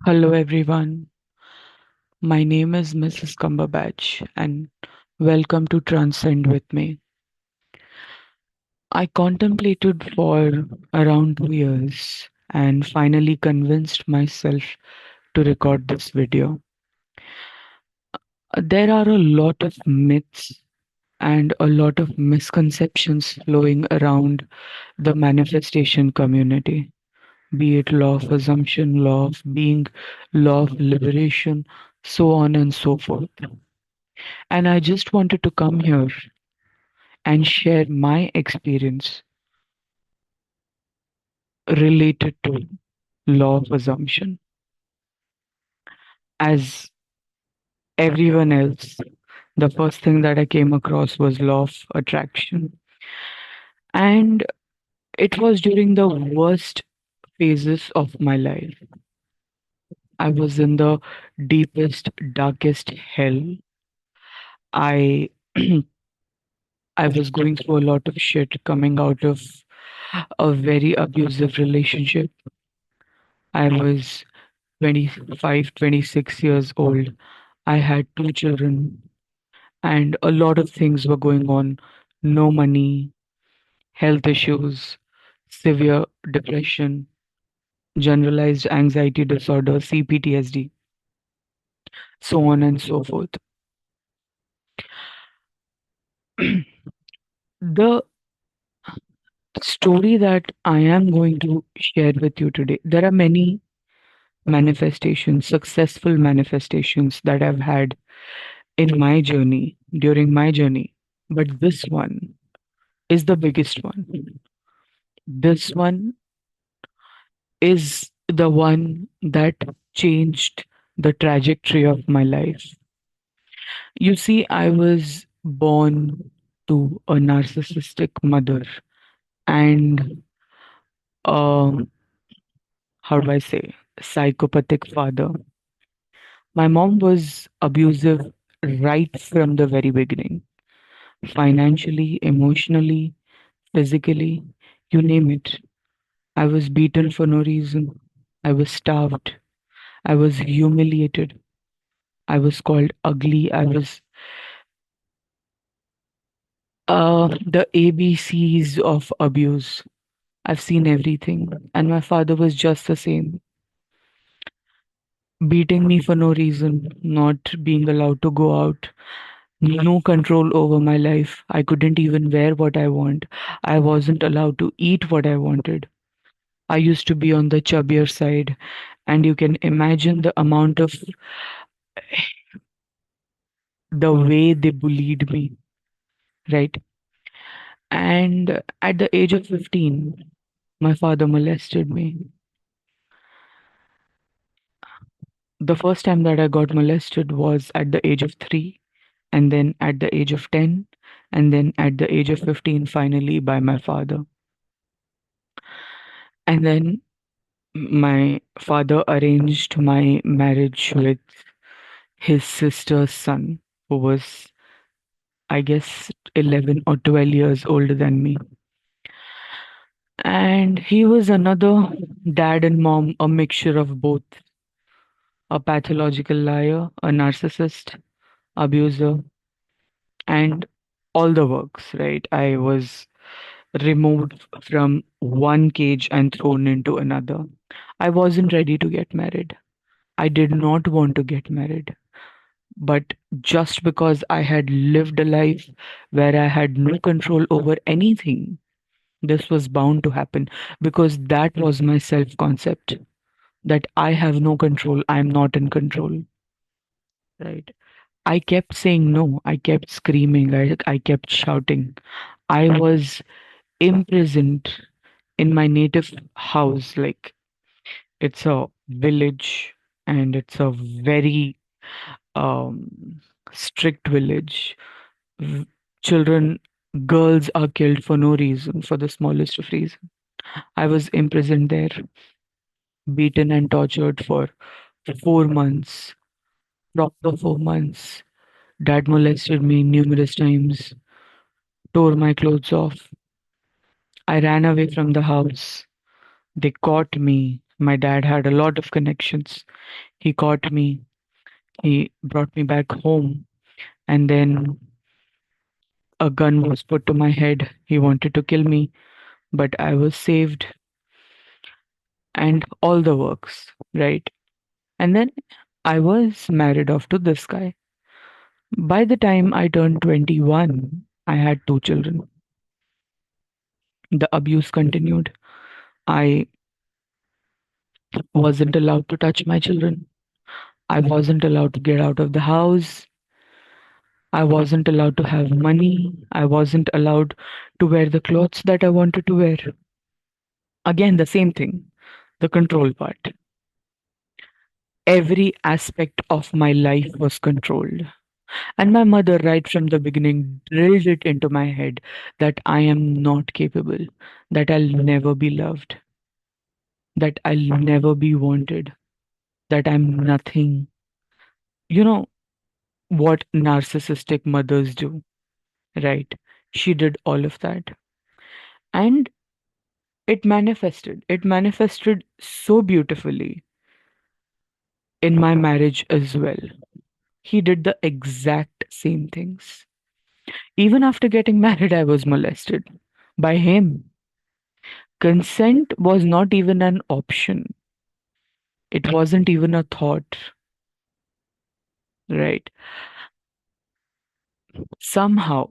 Hello everyone, my name is Mrs. Cumberbatch and welcome to Transcend with me. I contemplated for around 2 years and finally convinced myself to record this video. There are a lot of myths and a lot of misconceptions flowing around the manifestation community, be it law of assumption, law of being, law of liberation, so on and so forth. And I just wanted to come here and share my experience related to law of assumption. As everyone else, the first thing that I came across was law of attraction. And it was during the worst phases of my life. I was in the deepest, darkest hell. I I was going through a lot of shit coming out of a very abusive relationship. I was 25, 26 years old. I had two children, and a lot of things were going on. No money, health issues, severe depression, generalized anxiety disorder, CPTSD, so on and so forth. The story that I am going to share with you today, there are many manifestations, successful manifestations that I've had in my journey, during my journey. But this one is the biggest one. This one is the one that changed the trajectory of my life. You see, I was born to a narcissistic mother and, how do I say, psychopathic father. My mom was abusive right from the very beginning, financially, emotionally, physically, you name it. I was beaten for no reason. I was starved. I was humiliated. I was called ugly. I was the ABCs of abuse. I've seen everything. And my father was just the same, beating me for no reason, not being allowed to go out, no control over my life. I couldn't even wear what I want. I wasn't allowed to eat what I wanted. I used to be on the chubbier side, and you can imagine the amount of the way they bullied me, right? And at the age of 15, my father molested me. The first time that I got molested was at the age of 3, and then at the age of 10, and then at the age of 15, finally by my father. And then my father arranged my marriage with his sister's son, who was, I guess, 11 or 12 years older than me. And he was another dad and mom, a mixture of both, a pathological liar, a narcissist, abuser, and all the works, right? I was removed from one cage and thrown into another. I wasn't ready to get married. I did not want to get married. But just because I had lived a life where I had no control over anything, this was bound to happen because that was my self concept that I have no control, I'm not in control, right? I kept saying no, I kept screaming, I kept shouting. I was imprisoned in my native house. Like, it's a village and it's a very um, strict village. V- Children, girls are killed for no reason, for the smallest of reason. I was imprisoned there, beaten and tortured for 4 months, proper 4 months. Dad molested me numerous times, tore my clothes off. I ran away from the house. They caught me. My dad had a lot of connections. He caught me, he brought me back home, and then a gun was put to my head. He wanted to kill me, but I was saved, and all the works, right? And then I was married off to this guy. By the time I turned 21, I had two children. The abuse continued. I wasn't allowed to touch my children. I wasn't allowed to get out of the house. I wasn't allowed to have money. I wasn't allowed to wear the clothes that I wanted to wear. Again, the same thing, the control part. Every aspect of my life was controlled. And my mother, right from the beginning, drilled it into my head that I am not capable, that I'll never be loved, that I'll never be wanted, that I'm nothing. You know what narcissistic mothers do, right? She did all of that. And it manifested. It manifested so beautifully in my marriage as well. He did the exact same things. Even after getting married, I was molested by him. Consent was not even an option. It wasn't even a thought, right? Somehow,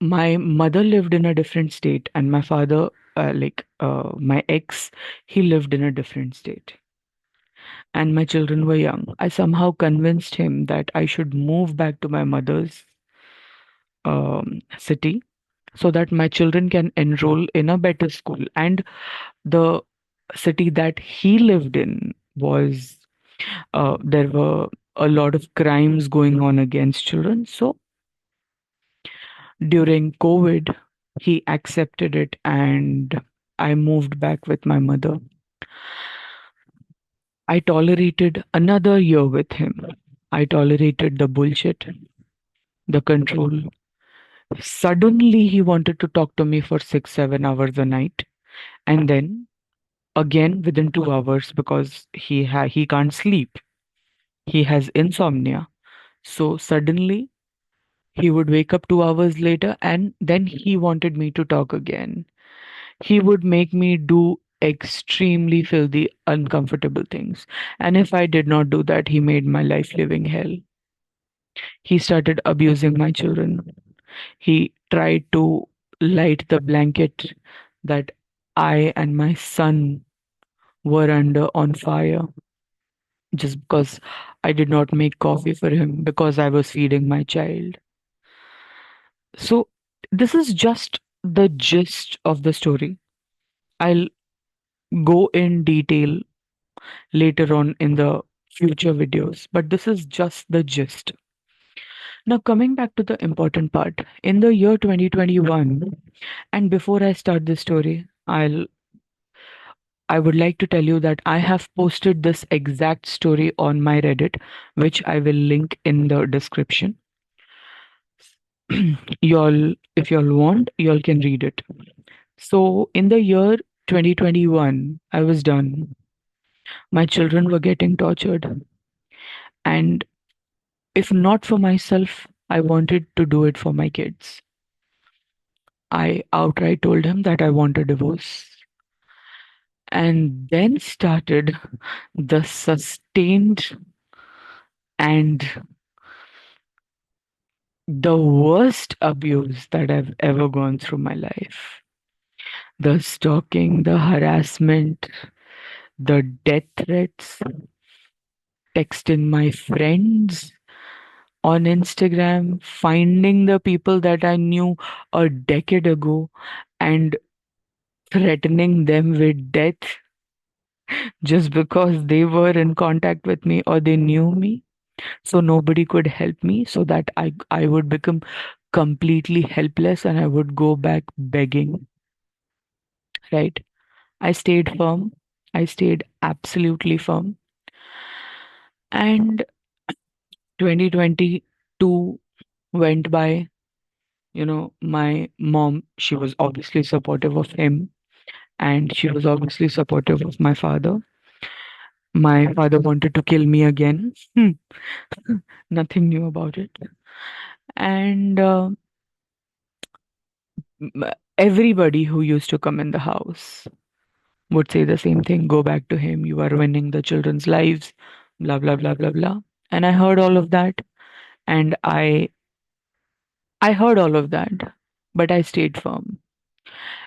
my mother lived in a different state, and my father, my ex, he lived in a different state. And my children were young. I somehow convinced him that I should move back to my mother's city so that my children can enroll in a better school. And the city that he lived in was, there were a lot of crimes going on against children. So during COVID, he accepted it and I moved back with my mother. I tolerated another year with him. I tolerated the bullshit, the control. Suddenly, he wanted to talk to me for 6, 7 hours a night. And then again within 2 hours because he can't sleep. He has insomnia. So suddenly he would wake up 2 hours later and then he wanted me to talk again. He would make me do extremely filthy, uncomfortable things. And if I did not do that, he made my life living hell. He started abusing my children. He tried to light the blanket that I and my son were under on fire just because I did not make coffee for him because I was feeding my child. So, this is just the gist of the story. I'll go in detail later on in the future videos, but this is just the gist. Now, coming back to the important part, in the year 2021, and before I start this story, I would like to tell you that I have posted this exact story on my Reddit, which I will link in the description. Y'all, if y'all want, y'all can read it. So, in the year 2021, I was done. My children were getting tortured. And if not for myself, I wanted to do it for my kids. I outright told him that I want a divorce. And then started the sustained and the worst abuse that I've ever gone through my life. The stalking, the harassment, the death threats, texting my friends on Instagram, finding the people that I knew a decade ago and threatening them with death just because they were in contact with me or they knew me. So nobody could help me, so that I would become completely helpless and I would go back begging, right? I stayed firm. I stayed absolutely firm. And 2022 went by. My mom, she was obviously supportive of him. and she was obviously supportive of my father. My father wanted to kill me again. Nothing new about it. And everybody who used to come in the house would say the same thing: go back to him, you are ruining the children's lives, blah, blah, blah, blah, blah. And I heard all of that. And I heard all of that, but I stayed firm.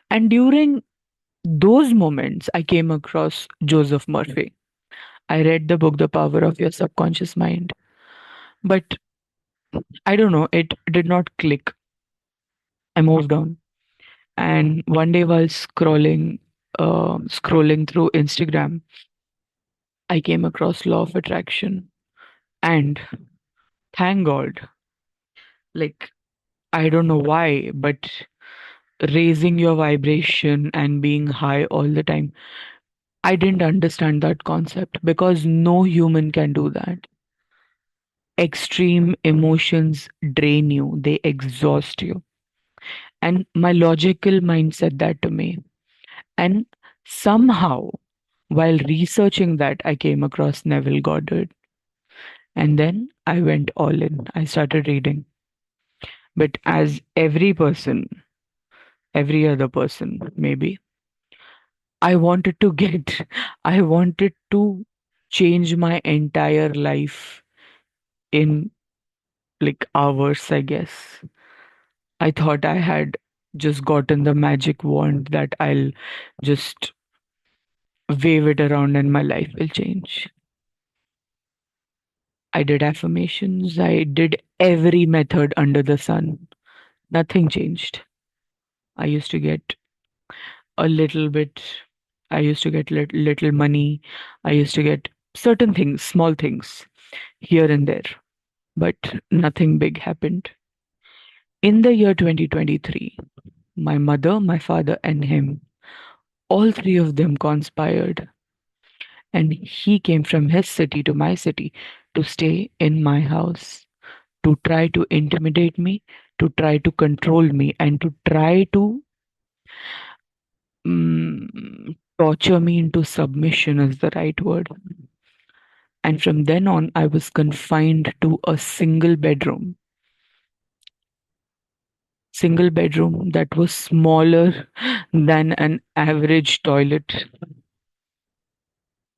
And during those moments, I came across Joseph Murphy. I read the book, The Power of Your Subconscious Mind. But I don't know, it did not click. I moved on. And one day while scrolling through Instagram, I came across Law of Attraction. And thank God, like, I don't know why, but raising your vibration and being high all the time, I didn't understand that concept because no human can do that. Extreme emotions drain you, they exhaust you. And my logical mind said that to me. And somehow, while researching that, I came across Neville Goddard. And then I went all in. I started reading. But as every person, every other person, maybe, I wanted to get, I wanted to change my entire life in like hours, I guess. I thought I had just gotten the magic wand that I'll just wave it around and my life will change. I did affirmations, I did every method under the sun. Nothing changed. I used to get a little bit, I used to get little money. I used to get certain things, small things here and there, but nothing big happened. In the year 2023, my mother, my father, and him, all three of them conspired, and he came from his city to my city to stay in my house, to try to intimidate me, to try to control me, and to try to torture me into submission, is the right word. And from then on, I was confined to a single bedroom that was smaller than an average toilet.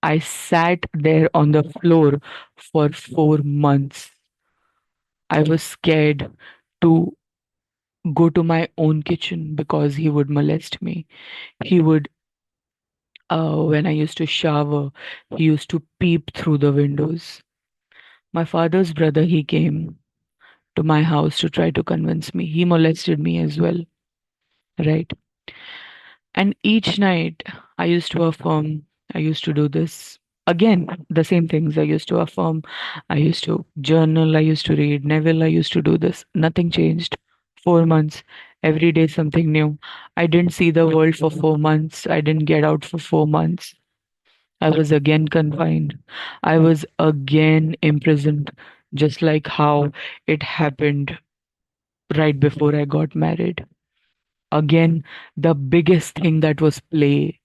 I sat there on the floor for 4 months. I was scared to go to my own kitchen because he would molest me. He would, when I used to shower, he used to peep through the windows. My father's brother, he came to my house to try to convince me. He molested me as well, right? And each night I used to affirm, I used to do this. Again, the same things I used to affirm. I used to journal, I used to read Neville, I used to do this. Nothing changed. 4 months, every day something new. I didn't see the world for 4 months. I didn't get out for 4 months. I was again confined. I was again imprisoned, just like how it happened right before I got married. Again, the biggest thing that was play,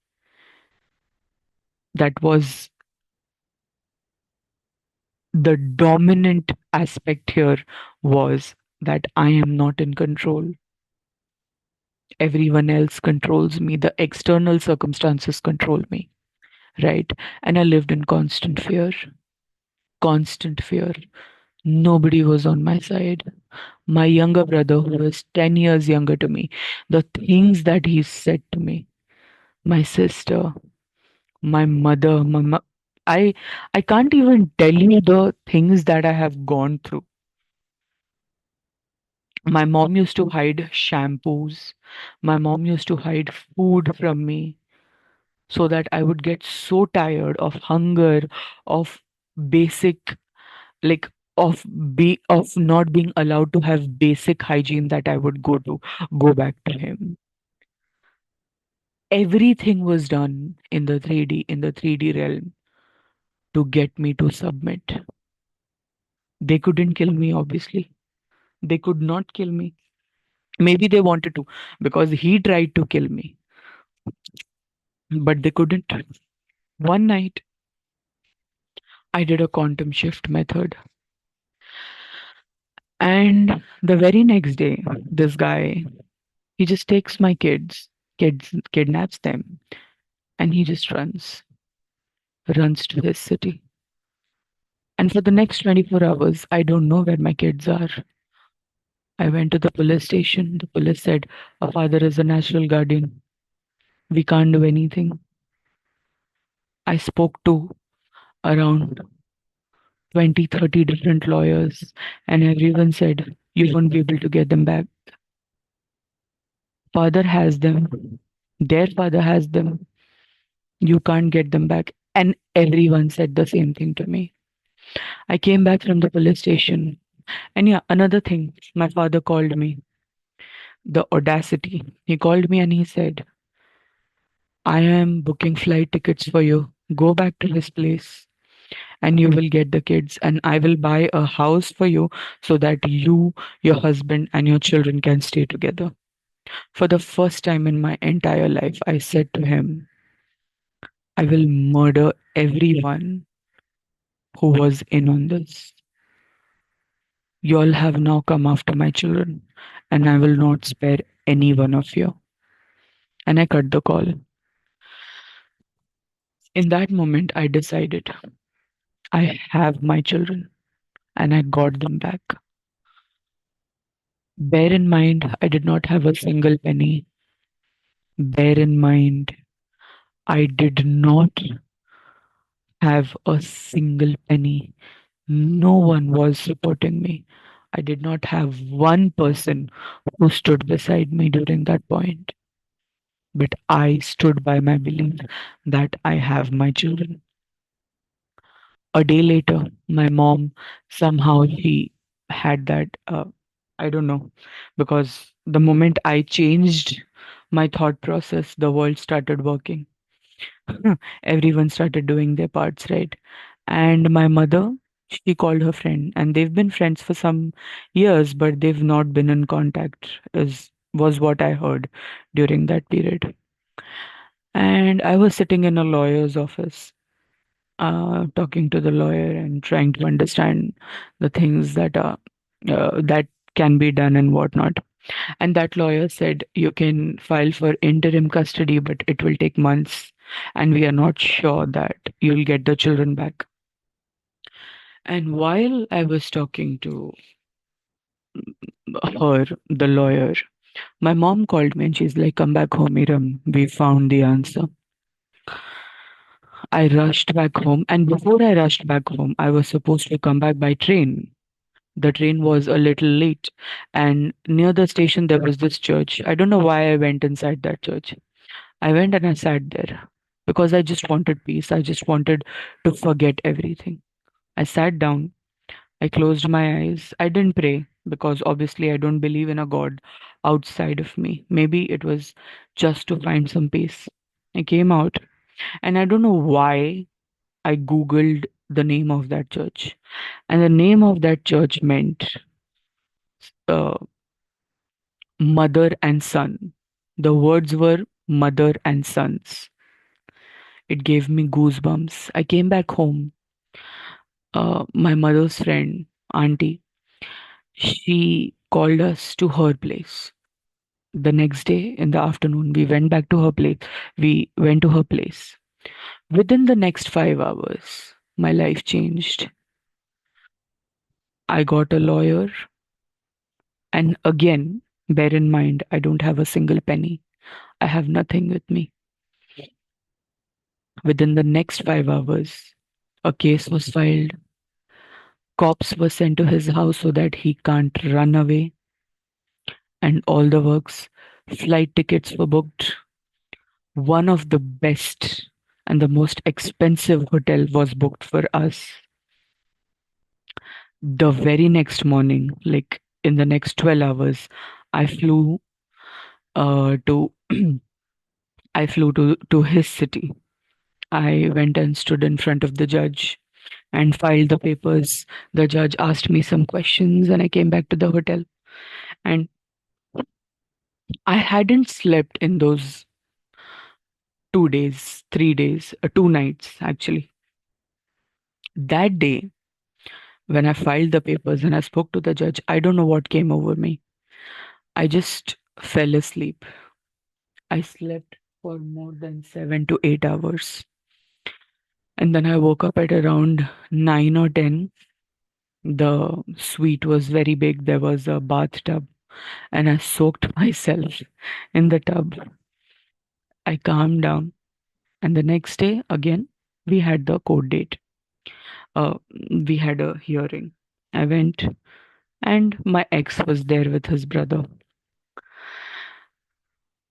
that was the dominant aspect here, was that I am not in control. Everyone else controls me. The external circumstances control me, right? And I lived in constant fear. Constant fear. Nobody was on my side. My younger brother, who is 10 years younger to me, the things that he said to me, my sister, my mother, I I can't even tell you the things that I have gone through. My mom used to hide shampoos. My mom used to hide food from me so that I would get so tired of hunger, of basic, like, of not being allowed to have basic hygiene, that I would go back to him. Everything was done in the 3D realm to get me to submit. They couldn't kill me, obviously. They could not kill me. Maybe they wanted to, because he tried to kill me. but they couldn't. One night, I did a quantum shift method. And the very next day, this guy, he just takes my kids, kidnaps them, and he just runs to his city. And for the next 24 hours, I don't know where my kids are. I went to the police station. The police said, "A father is a natural guardian. We can't do anything." I spoke to around 20, 30 different lawyers, and everyone said, "You won't be able to get them back. Father has them. Their father has them. You can't get them back." And everyone said the same thing to me. I came back from the police station. And yeah, another thing, my father called me. The audacity. He called me and he said, "I am booking flight tickets for you. Go back to his place and you will get the kids. And I will buy a house for you so that you, your husband, and your children can stay together." For the first time in my entire life, I said to him, "I will murder everyone who was in on this. You all have now come after my children, and I will not spare any one of you." And I cut the call. In that moment, I decided I have my children and I got them back. Bear in mind, I did not have a single penny. Bear in mind, I did not have a single penny. No one was supporting me. I did not have one person who stood beside me during that point. But I stood by my belief that I have my children. A day later, my mom somehow she had that I don't know, because the moment I changed my thought process, the world started working. Everyone started doing their parts, right? And my mother, she called her friend, and they've been friends for some years, but they've not been in contact, is was what I heard during that period. And I was sitting in a lawyer's office, talking to the lawyer and trying to understand the things that can be done and whatnot. And that lawyer said, "You can file for interim custody, but it will take months, and we are not sure that you'll get the children back." And while I was talking to her, the lawyer, my mom called me and she's like, "Come back home, Erum. We found the answer." I rushed back home, and before I rushed back home, I was supposed to come back by train. The train was a little late, and near the station there was this church. I don't know why I went inside that church. I went and I sat there because I just wanted peace. I just wanted to forget everything. I sat down, I closed my eyes. I didn't pray because obviously I don't believe in a God outside of me. Maybe it was just to find some peace. I came out, and I don't know why I Googled the name of that church. And the name of that church meant uh, mother and son. The words were mother and sons. It gave me goosebumps. I came back home. My mother's friend, auntie, she called us to her place. The next day in the afternoon, we went back to her place. We went to her place. Within the next 5 hours, my life changed. I got a lawyer. And again, bear in mind, I don't have a single penny. I have nothing with me. Within the next 5 hours, a case was filed. Cops were sent to his house so that he can't run away, and all the works. Flight tickets were booked. One of the best and the most expensive hotel was booked for us. The very next morning, like in the next 12 hours, I flew to I flew to his city. I went and stood in front of the judge and filed the papers. The judge asked me some questions and I came back to the hotel. And I hadn't slept in those 2 days, 3 days, 2 nights actually. That day, when I filed the papers and I spoke to the judge, I don't know what came over me. I just fell asleep. I slept for more than 7 to 8 hours. And then I woke up at around 9 or 10. The suite was very big. There was a bathtub, and I soaked myself in the tub. I calmed down. And the next day, again, we had the court date. Uh, we had a hearing. I went, and my ex was there with his brother.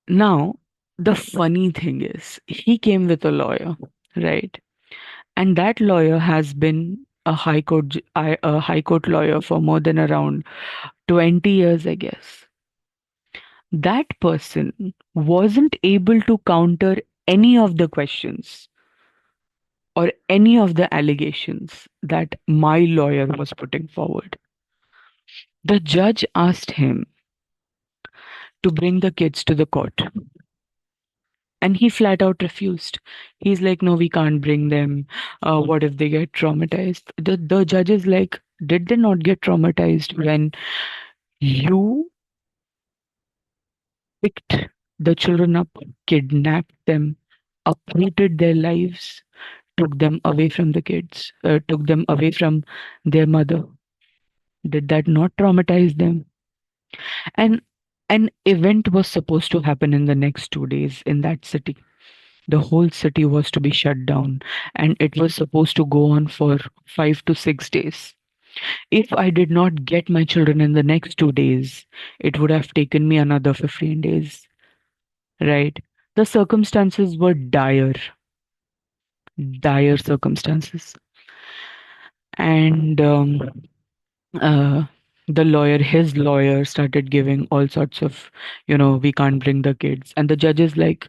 Now, the funny thing is, he came with a lawyer, right? And that lawyer has been a high court lawyer for more than around 20 years, I guess. That person wasn't able to counter any of the questions or any of the allegations that my lawyer was putting forward. The judge asked him to bring the kids to the court, and he flat out refused. He's like, no, we can't bring them. What if they get traumatized? The judge is like, did they not get traumatized when you picked the children up, kidnapped them, uprooted their lives, took them away from the kids, took them away from their mother? Did that not traumatize them? And an event was supposed to happen in the next 2 days in that city. The whole city was to be shut down, and it was supposed to go on for 5 to 6 days. If I did not get my children in the next 2 days, it would have taken me another 15 days, right? The circumstances were dire, dire circumstances. And uh, the lawyer, his lawyer, started giving all sorts of, we can't bring the kids. And the judge is like,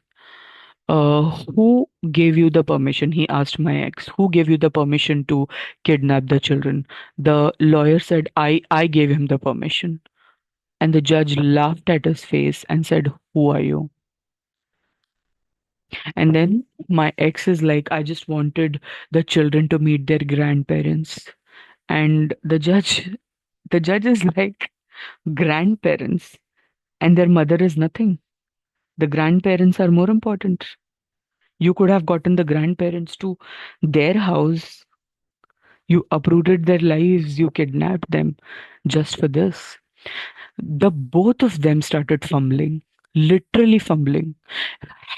who gave you the permission? He asked my ex, who gave you the permission to kidnap the children? The lawyer said, I gave him the permission. And the judge laughed at his face and said, who are you? And then my ex is like, I just wanted the children to meet their grandparents. And the judge is like, grandparents and their mother is nothing. The grandparents are more important. You could have gotten the grandparents to their house. You uprooted their lives. You kidnapped them just for this. The both of them started fumbling, literally fumbling.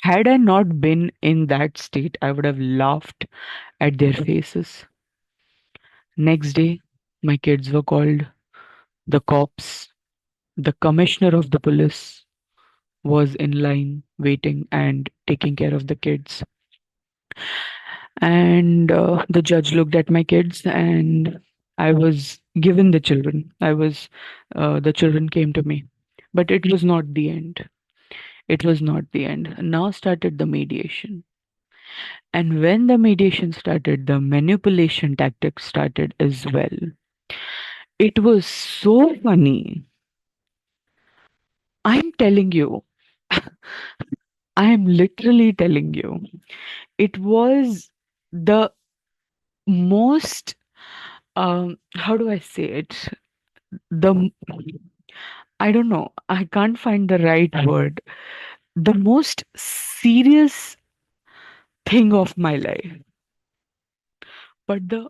Had I not been in that state, I would have laughed at their faces. Next day, my kids were called. The cops, the commissioner of the police was in line waiting and taking care of the kids. And the judge looked at my kids, and I was given the children. The children came to me. But it was not the end. It was not the end. Now started the mediation. And when the mediation started, the manipulation tactics started as well. It was so funny. I'm telling you, I am literally telling you, it was the most, how do I say it? The, I don't know, I can't find the right word. The most serious thing of my life. But the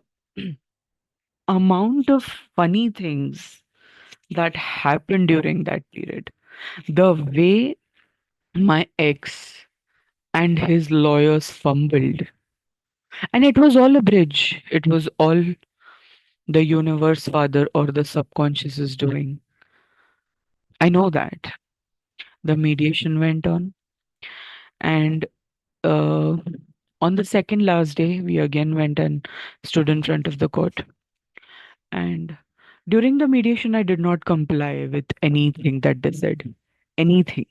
amount of funny things that happened during that period, the way my ex and his lawyers fumbled, and it was all a bridge. It was all the universe, father, or the subconscious is doing. I know that. The mediation went on, and uh, on the second last day, we again went and stood in front of the court. And during the mediation, I did not comply with anything that they said. Anything.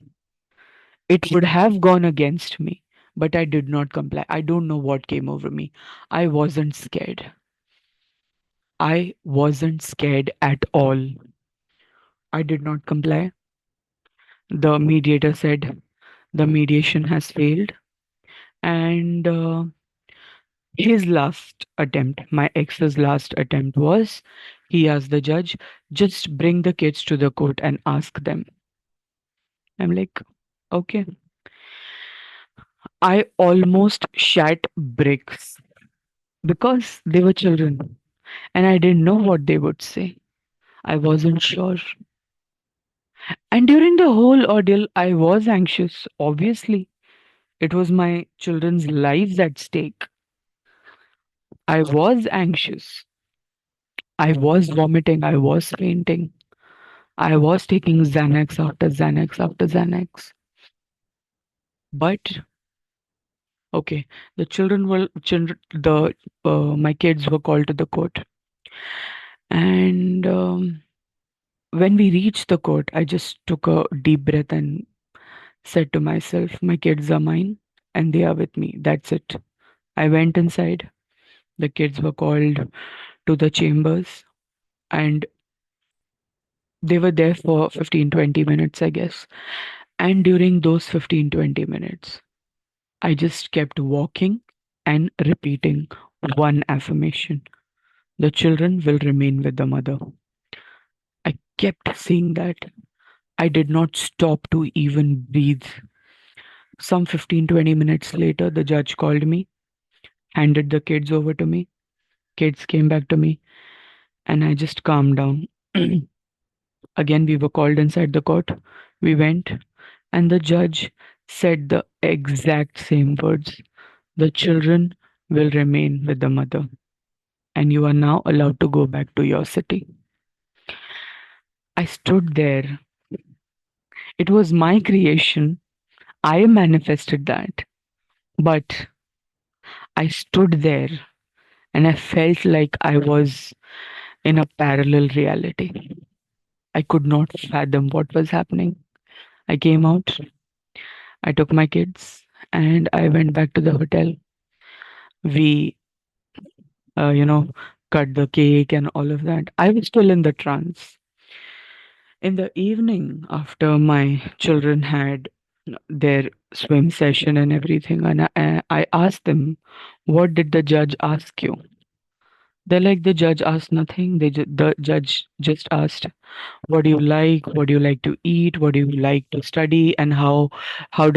It would have gone against me, but I did not comply. I don't know what came over me. I wasn't scared. I wasn't scared at all. I did not comply. The mediator said the mediation has failed And his last attempt, my ex's last attempt was he asked the judge, just bring the kids to the court and ask them. I'm like, okay. I almost shat bricks because they were children and I didn't know what they would say. I wasn't sure. And during the whole ordeal, I was anxious. Obviously, it was my children's lives at stake. I was anxious. I was vomiting. I was fainting. I was taking Xanax after Xanax after Xanax. But okay, the children were children. The my kids were called to the court, and when we reached the court, I just took a deep breath and said to myself, "My kids are mine, and they are with me. That's it." I went inside. The kids were called to the chambers, and they were there for 15-20 minutes, I guess. And during those 15-20 minutes, I just kept walking and repeating one affirmation: the children will remain with the mother. I kept saying that. I did not stop to even breathe. Some 15-20 minutes later, the judge called me, handed the kids over to me. Kids came back to me, and I just calmed down. Again, we were called inside the court. We went, and the judge said the exact same words: the children will remain with the mother, and you are now allowed to go back to your city. I stood there. It was my creation. I manifested that. But I stood there and I felt like I was in a parallel reality. I could not fathom what was happening. I came out, I took my kids, and I went back to the hotel. We, uh, you know, cut the cake and all of that. I was still in the trance. In the evening, after my children had their swim session and everything, and I asked them, "What did the judge ask you?" They're like, "The judge asked nothing. The judge just asked, what do you like? What do you like to eat? What do you like to study? And how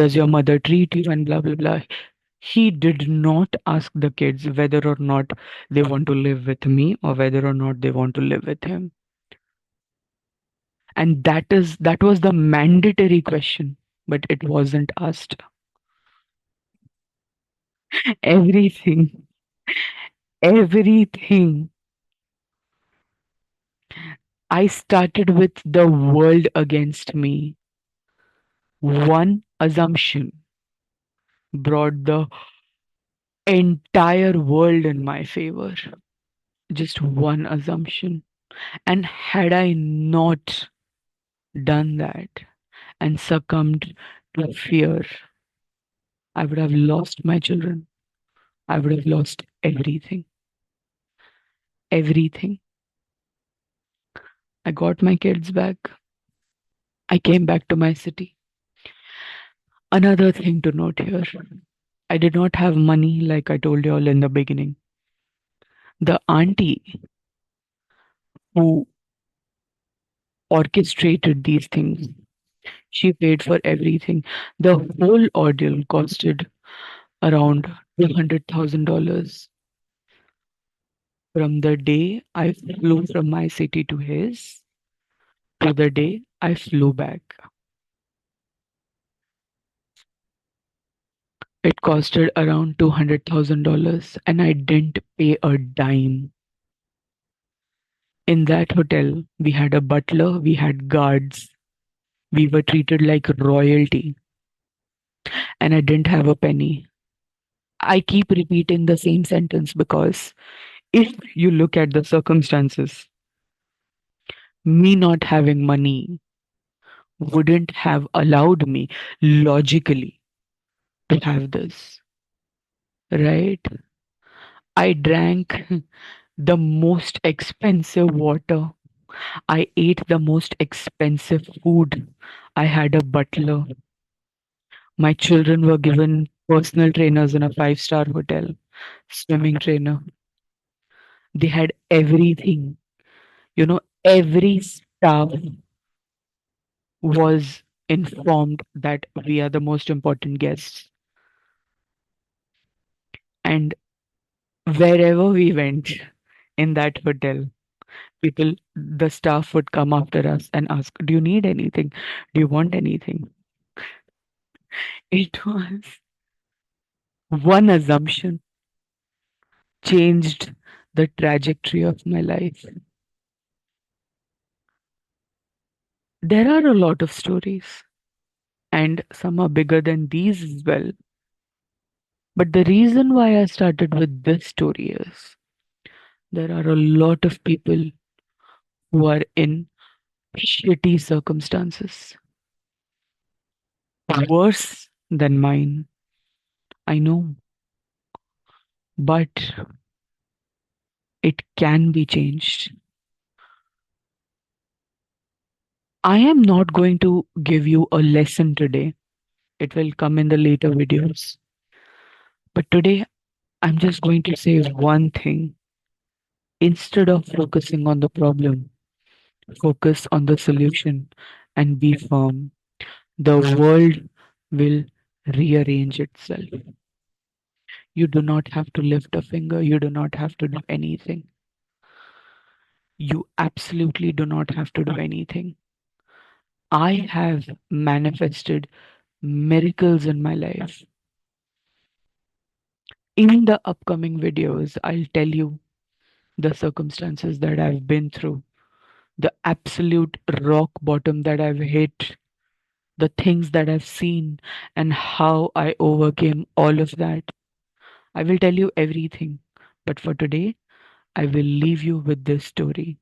does your mother treat you? And blah blah blah." He did not ask the kids whether or not they want to live with me or whether or not they want to live with him. And that was the mandatory question, but it wasn't asked. Everything, everything. I started with the world against me. One assumption brought the entire world in my favor. Just one assumption. And had I not done that and succumbed to fear, I would have lost my children. I would have lost everything. Everything. I got my kids back. I came back to my city. Another thing to note here: I did not have money like I told you all in the beginning. The auntie who orchestrated these things, she paid for everything. The whole ordeal costed around $200,000 from the day I flew from my city to his to the day I flew back. It costed around $200,000 and I didn't pay a dime. In that hotel, we had a butler, we had guards, we were treated like royalty, and I didn't have a penny. I keep repeating the same sentence because if you look at the circumstances, me not having money wouldn't have allowed me logically to have this, right? I drank the most expensive water. I ate the most expensive food. I had a butler. My children were given personal trainers in a five-star hotel, swimming trainer. They had everything. Every staff was informed that we are the most important guests. And wherever we went in that hotel, the staff would come after us and ask, "Do you need anything? Do you want anything?" It was one assumption changed the trajectory of my life. There are a lot of stories, and some are bigger than these as well. But the reason why I started with this story is there are a lot of people who are in shitty circumstances, worse than mine. I know, but it can be changed. I am not going to give you a lesson today. It will come in the later videos. But today, I'm just going to say one thing. Instead of focusing on the problem, focus on the solution and be firm. The world will rearrange itself. You do not have to lift a finger. You do not have to do anything. You absolutely do not have to do anything. I have manifested miracles in my life. In the upcoming videos, I'll tell you the circumstances that I've been through, the absolute rock bottom that I've hit, the things that I've seen, and how I overcame all of that. I will tell you everything. But for today, I will leave you with this story.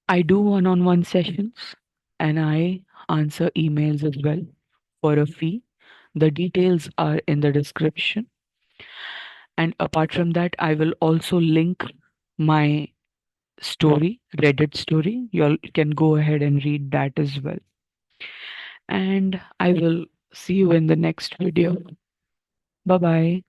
I do one on one sessions and I answer emails as well for a fee. The details are in the description. And apart from that, I will also link my story, Reddit story. You all can go ahead and read that as well. And I will see you in the next video. Bye bye.